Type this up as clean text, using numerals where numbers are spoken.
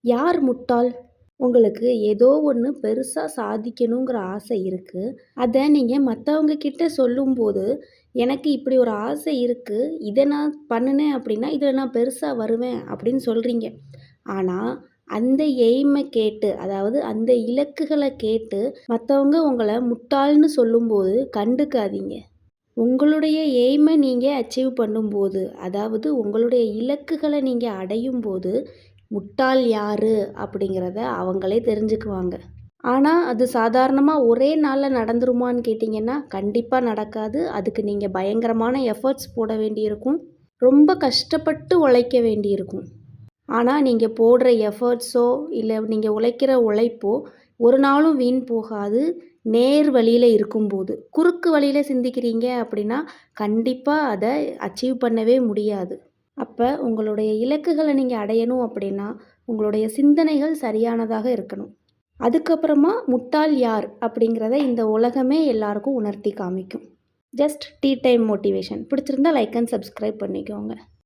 யார் முட்டாள்? உங்களுக்கு ஏதோ ஒண்ணு பெருசா சாதிக்கணுங்கிற ஆசை இருக்கு. அத நீங்க மத்தவங்க கிட்ட சொல்லும்போது, "எனக்கு இப்படி ஒரு ஆசை இருக்கு. இத நான் பண்ணுனேன் அப்படின்னா, இதுல நான் பெருசா வருவேன்." அப்படின்னு சொல்றீங்க. ஆனா, அந்த எய்ம கேட்டு, அதாவது அந்த இலக்குகள கேட்டு மத்தவங்க உங்கள முட்டாள்ன்னு சொல்லும்போது கண்டுக்காதீங்க. உங்களுடைய எய்ம நீங்க அச்சீவ் பண்ணும்போது, அதாவது உங்களுடைய இலக்குகள நீங்க அடையும்போது, முட்டாள் யாரு அப்படிங்கிறத அவங்களே தெரிஞ்சுக்குவாங்க. ஆனா, அது சாதாரணமா ஒரே நாள்ல நடந்துருமான்னு கேட்டீங்கன்னா, கண்டிப்பா நடக்காது. அதுக்கு நீங்க பயங்கரமான எஃபர்ட்ஸ் போட வேண்டியிருக்கும். ரொம்ப கஷ்டப்பட்டு உழைக்க வேண்டியிருக்கும். ஆனா, நீங்க போடுற எஃபர்ட்ஸோ, இல்ல நீங்க உழைக்கிற உழைப்போ, ஒரு நாளும் வீண் போகாது. நேர் வழியில இருக்கும்போது. குறுக்கு வழியில சிந்திக்கிறீங்க அப்படின்னா, கண்டிப்பா அத அச்சீவ் பண்ணவே முடியாது. அப்ப உங்களுடைய இலக்குகள நீங்க அடையணும் அப்படின்னா, உங்களுடைய சிந்தனைகள் சரியானதாக இருக்கணும். அதுக்கப்புறமா முட்டாள் யார் அப்படிங்கிறத இந்த உலகமே எல்லாருக்கும் உணர்த்தி காமிக்கும். Just tea time motivation. பிடிச்சிருந்தா லைக் அண்ட் சப்ஸ்கிரைப் பண்ணிக்கோங்க.